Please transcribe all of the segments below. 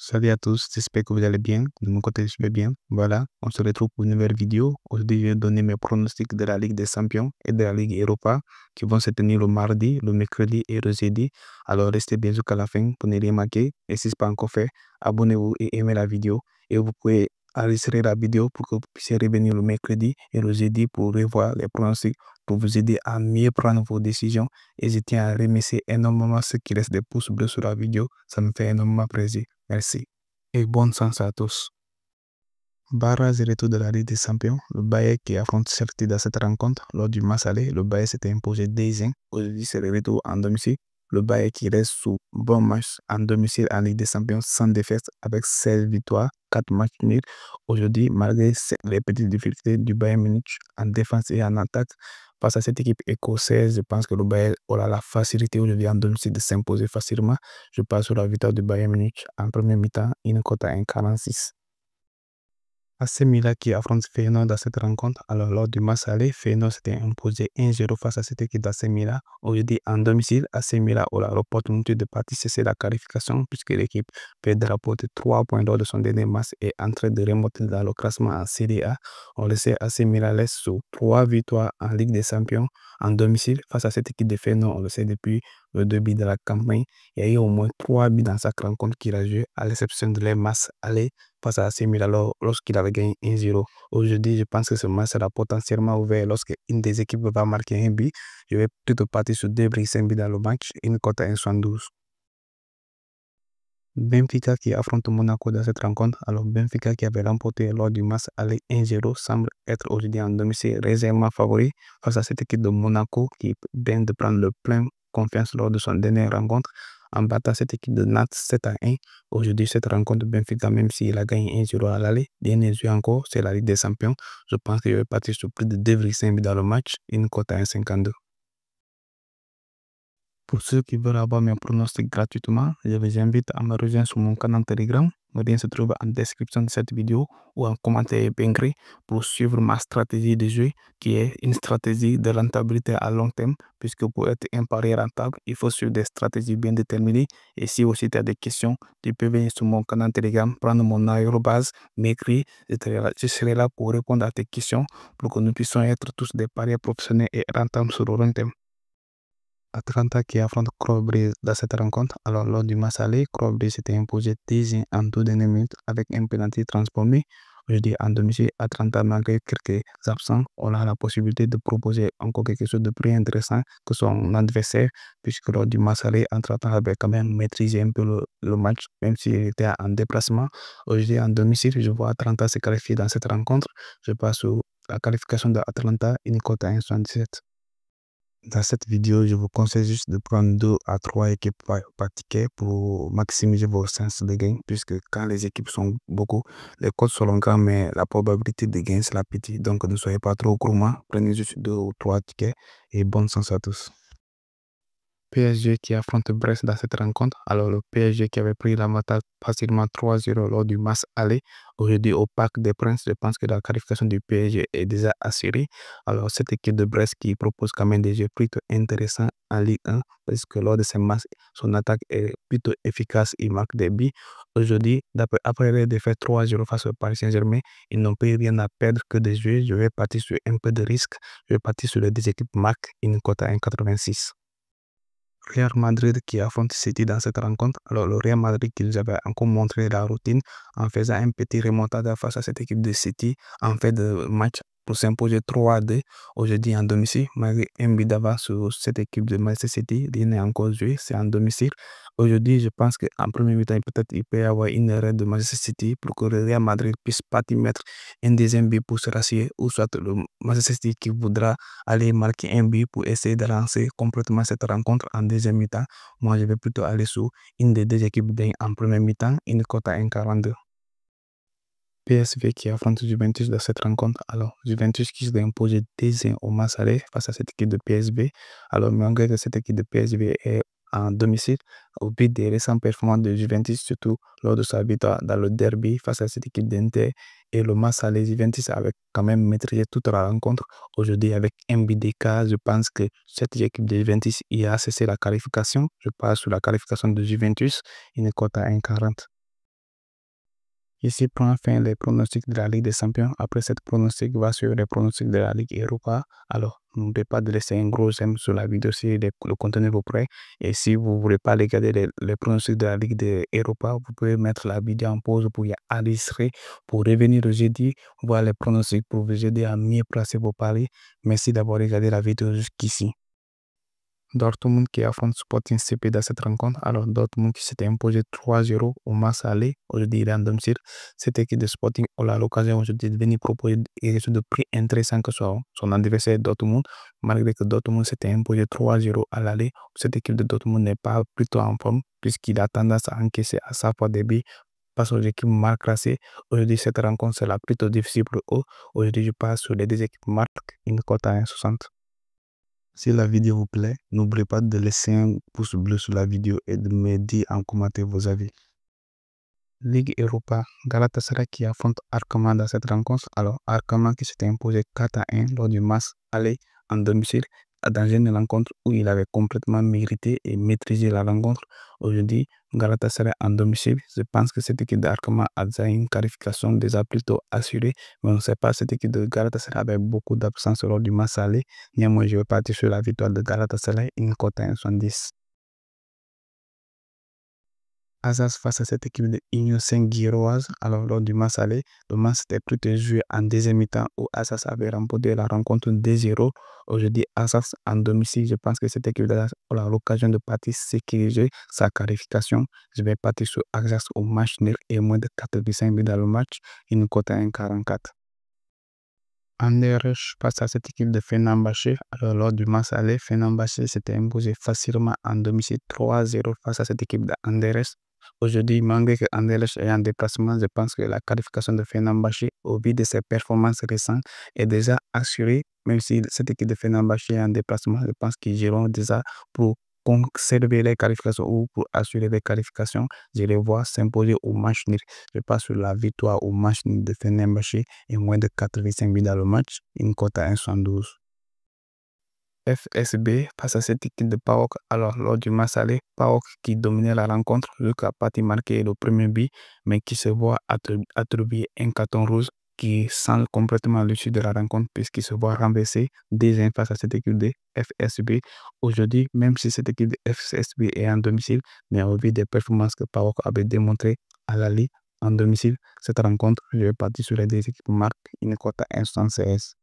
Salut à tous, j'espère que vous allez bien. De mon côté, je vais bien. Voilà, on se retrouve pour une nouvelle vidéo. Aujourd'hui, je vais donner mes pronostics de la Ligue des Champions et de la Ligue Europa qui vont se tenir le mardi, le mercredi et le jeudi. Alors, restez bien jusqu'à la fin pour ne rien manquer. Et si ce n'est pas encore fait, abonnez-vous et aimez la vidéo. Et vous pouvez enregistrer la vidéo pour que vous puissiez revenir le mercredi et le jeudi pour revoir les pronostics, pour vous aider à mieux prendre vos décisions. Et je tiens à remercier énormément ceux qui laissent des pouces bleus sur la vidéo. Ça me fait énormément plaisir. Merci et bonne chance à tous. Barrage et retour de la Ligue des Champions, le Bayern qui affronte Celtic dans cette rencontre. Lors du match aller, le Bayern s'était imposé 2-1. Aujourd'hui, c'est le retour en domicile. Le Bayern qui reste sous bon match en domicile en Ligue des Champions sans défaite avec 16 victoires, 4 matchs nuls. Aujourd'hui, malgré les petites difficultés du Bayern Munich en défense et en attaque, face à cette équipe écossaise, je pense que le Bayern aura la facilité aujourd'hui en domicile de s'imposer facilement. Je passe sur la victoire du Bayern Munich en première mi-temps, une cote à 1,46. AC Milan qui affronte Feyenoord dans cette rencontre. Alors, lors du match aller, Feyenoord s'était imposé 1-0 face à cette équipe d'AC Milan. Aujourd'hui, en domicile, AC Milan aura l'opportunité de participer à la qualification puisque l'équipe peut rapporter 3 points lors de son dernier match et en train de remonter dans le classement en Serie A. On le sait, AC Milan laisse sous 3 victoires en Ligue des Champions en domicile face à cette équipe de Feyenoord. On le sait depuis le début de la campagne. Il y a eu au moins 3 buts dans chaque rencontre qu'il a joué, à l'exception de les matchs aller face à AC Milan lorsqu'il avait gagné 1-0. Aujourd'hui, je pense que ce match sera potentiellement ouvert lorsque une des équipes va marquer un but. Je vais plutôt partir sur 2,5 buts dans le match, une cote à 1,72. Benfica qui affronte Monaco dans cette rencontre. Alors, Benfica qui avait remporté lors du match aller 1-0 semble être aujourd'hui en domicile légèrement favori face à cette équipe de Monaco qui vient de prendre le plein confiance lors de son dernière rencontre en battant cette équipe de Nantes 7-1. Aujourd'hui, cette rencontre de Benfica, même s'il a gagné 1-0 à l'aller, dernier jeu encore, c'est la Ligue des Champions. Je pense qu'il va partir sur plus de 2,5 buts dans le match, une cote à 1,52. Pour ceux qui veulent avoir mes pronostics gratuitement, je vous invite à me rejoindre sur mon canal Telegram. Le lien se trouve en description de cette vidéo ou en commentaire épinglé pour suivre ma stratégie de jeu qui est une stratégie de rentabilité à long terme puisque pour être un pari rentable, il faut suivre des stratégies bien déterminées. Et si aussi tu as des questions, tu peux venir sur mon canal Telegram, prendre mon arrobase, m'écrire. Je serai là pour répondre à tes questions pour que nous puissions être tous des parieurs professionnels et rentables sur le long terme. Atlanta qui affronte Crowbridge dans cette rencontre. Alors, lors du match aller, Crowbridge s'était imposé 10 en tout dernière minute avec un penalty transformé. Aujourd'hui, en domicile, Atlanta, malgré quelques absents, on a la possibilité de proposer encore quelque chose de plus intéressant que son adversaire, puisque lors du match aller, Atlanta avait quand même maîtrisé un peu le match, même s'il était en déplacement. Aujourd'hui, en domicile, je vois Atlanta se qualifier dans cette rencontre. Je passe sur la qualification d'Atlanta, une cote à 1,77. Dans cette vidéo, je vous conseille juste de prendre 2 à 3 équipes par ticket pour maximiser vos chances de gain, puisque quand les équipes sont beaucoup, les cotes seront grands, mais la probabilité de gain sera petite. Donc, ne soyez pas trop gourmand. Prenez juste 2 ou 3 tickets et bonne chance à tous. PSG qui affronte Brest dans cette rencontre. Alors, le PSG qui avait pris l'avantage facilement 3-0 lors du match aller. Aujourd'hui, au Parc des Princes, je pense que la qualification du PSG est déjà assurée. Alors, cette équipe de Brest qui propose quand même des jeux plutôt intéressants en Ligue 1, parce que lors de ces matchs, son attaque est plutôt efficace, il marque des buts. Aujourd'hui, après les défaites 3-0 face au Paris Saint-Germain, ils n'ont plus rien à perdre que de jouer. Je vais partir sur un peu de risque. Je vais partir sur les deux équipes marquent une cote à 1,86. Real Madrid qui affronte City dans cette rencontre. Alors, le Real Madrid qui nous avait encore montré la routine en faisant un petit remontada face à cette équipe de City en fait de match pour s'imposer 3-2 aujourd'hui en domicile. Malgré un but d'avance sur cette équipe de Manchester City, il n'est encore joué, c'est en domicile. Aujourd'hui, je pense qu'en premier mi-temps, peut-être il peut y avoir une erreur de Manchester City pour que le Real Madrid puisse pas y mettre un deuxième but pour se rassurer, ou soit le Manchester City qui voudra aller marquer un but pour essayer de lancer complètement cette rencontre en deuxième mi-temps. Moi, je vais plutôt aller sur une des deux équipes en première mi-temps, une cote à 1,42. PSV qui affronte Juventus dans cette rencontre. Alors, Juventus qui se doit imposer 2-1 au match aller face à cette équipe de PSV. Alors, malgré que cette équipe de PSV est en domicile, au but des récentes performances de Juventus, surtout lors de sa victoire dans le derby face à cette équipe d'Inter et le match aller, Juventus avait quand même maîtrisé toute la rencontre. Aujourd'hui, avec un but d'écart, je pense que cette équipe de Juventus y a cessé la qualification. Je passe sur la qualification de Juventus, une cote à 1,40. Ici prend fin les pronostics de la Ligue des Champions. Après cette pronostic, va sur les pronostics de la Ligue Europa. Alors, n'oubliez pas de laisser un gros j'aime sur la vidéo si le contenu vous plaît. Et si vous ne voulez pas regarder les pronostics de la Ligue de Europa, vous pouvez mettre la vidéo en pause pour y enregistrer, pour revenir le jeudi, voir les pronostics pour vous aider à mieux placer vos paris. Merci d'avoir regardé la vidéo jusqu'ici. Dortmund qui affronte Sporting CP dans cette rencontre. Alors, Dortmund qui s'était imposé 3-0 au match aller. Aujourd'hui, il est en domicile. Cette équipe de Sporting a l'occasion aujourd'hui de venir proposer quelque chose de plus intéressant que son adversaire Dortmund. Malgré que Dortmund s'était imposé 3-0 à l'aller, cette équipe de Dortmund n'est pas plutôt en forme puisqu'il a tendance à encaisser à sa fois des buts face aux équipes mal classées. Aujourd'hui, cette rencontre sera plutôt difficile pour eux. Aujourd'hui, je passe sur les deux équipes marques une cote à 1,60. Si la vidéo vous plaît, n'oubliez pas de laisser un pouce bleu sur la vidéo et de me dire en commentaire vos avis. Ligue Europa, Galatasaray qui affronte Arkema dans cette rencontre. Alors, Arkema qui s'était imposé 4-1 lors du match aller en domicile dans une rencontre où il avait complètement mérité et maîtrisé la rencontre. Aujourd'hui, Galatasaray en domicile, je pense que cette équipe d'Arkema a déjà une qualification déjà plutôt assurée, mais on ne sait pas, cette équipe de Galatasaray avait beaucoup d'absence lors du match aller. Néanmoins, je vais partir sur la victoire de Galatasaray, une cote à 1,70. Assas face à cette équipe de Union Saint-Gilloise. Alors, lors du match aller, le match était plutôt joué en deuxième mi-temps où Assas avait remporté la rencontre 2-0. Aujourd'hui, Assas en domicile, je pense que cette équipe d'Assas aura l'occasion de partir sécuriser sa qualification. Je vais partir sur Assas au match nul et moins de 85 buts dans le match, une cote à 1,44. Anderlecht face à cette équipe de Fenerbahçe. Alors, lors du match aller, Fenerbahçe s'était imposé facilement en domicile 3-0 face à cette équipe d'Anderlecht. Aujourd'hui, malgré que Anderlecht est en déplacement, je pense que la qualification de Fenerbahçe, au vu de ses performances récentes, est déjà assurée. Même si cette équipe de Fenerbahçe est en déplacement, je pense qu'ils iront déjà pour conserver les qualifications ou pour assurer les qualifications. Je les vois s'imposer au match nul. Je passe sur la victoire au match nul de Fenerbahçe et moins de 85 buts dans le match, une cote à 1,72. FSB face à cette équipe de PAOK. Alors, lors du match aller, PAOK qui dominait la rencontre jusqu'à partir marquer le premier but, mais qui se voit attribuer un carton rouge qui sent complètement l'issue de la rencontre puisqu'il se voit renverser déjà face à cette équipe de FSB. Aujourd'hui, même si cette équipe de FSB est en domicile, mais au vu des performances que PAOK avait démontrées à la Ligue en domicile, cette rencontre, je vais partir sur les deux équipes marques, une cote à 1,76.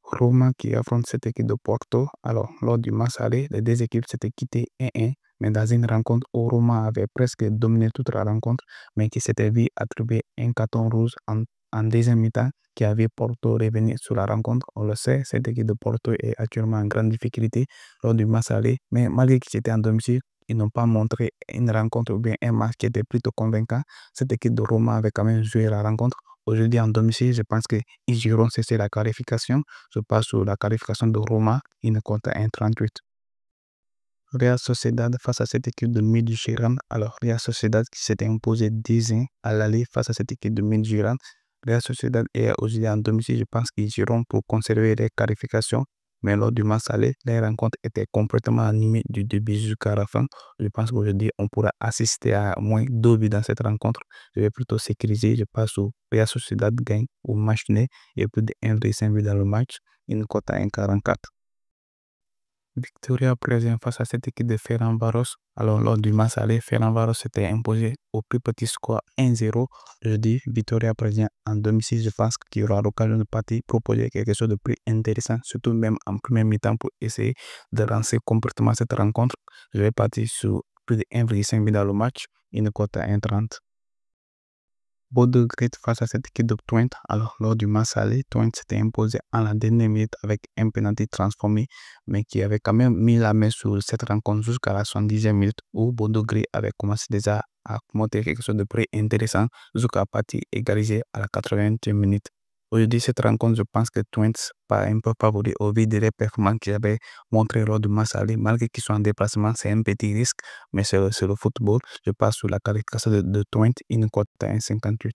Roma qui affronte cette équipe de Porto. Alors, lors du match aller, les deux équipes s'étaient quittées 1-1, mais dans une rencontre où Roma avait presque dominé toute la rencontre, mais qui s'était vu attribuer un carton rouge en deuxième mi-temps qui avait Porto revenu sur la rencontre. On le sait, cette équipe de Porto est actuellement en grande difficulté lors du match aller, mais malgré qu'ils étaient en domicile, ils n'ont pas montré une rencontre ou bien un match qui était plutôt convaincant. Cette équipe de Roma avait quand même joué la rencontre. Aujourd'hui, en domicile, je pense qu'ils iront cesser la qualification. Je passe sur la qualification de Roma, une cote à 1,38. Real Sociedad face à cette équipe de Midtjylland. Alors, Real Sociedad qui s'était imposé 10-1 à l'aller face à cette équipe de Midtjylland. Real Sociedad est aujourd'hui en domicile. Je pense qu'ils iront pour conserver les qualifications. Mais lors du match aller, les rencontres étaient complètement animées du début jusqu'à la fin. Je pense qu'aujourd'hui, on pourra assister à moins 2 buts dans cette rencontre. Je vais plutôt sécuriser. Je passe au Real Sociedad gagne au match nul et plus de 1,5 buts dans le match. Une cote à 1,44. Victoria présent face à cette équipe de Ferencváros. Alors, lors du match aller, Ferencváros s'était imposé au plus petit score 1-0. Je dis Victoria présent en domicile. Je pense qu'il y aura l'occasion de partir proposer quelque chose de plus intéressant, surtout même en premier mi-temps pour essayer de lancer complètement cette rencontre. Je vais partir sur plus de 1,5 but dans le match, une cote à 1,30. Bodo Glimt face à cette équipe de Twente. Alors, lors du match aller, Twente s'était imposé en la dernière minute avec un penalty transformé, mais qui avait quand même mis la main sur cette rencontre jusqu'à la 70e minute où Bodo Glimt avait commencé déjà à montrer quelque chose de très intéressant jusqu'à partir égalisé à la 80e minute. Aujourd'hui, cette rencontre, je pense que Twente pas un peu favori au vu des performances qu'ils avaient montré lors du match aller. Malgré qu'ils soient en déplacement, c'est un petit risque, mais c'est le football. Je passe sur la qualification de Twente, une cote à 1,58.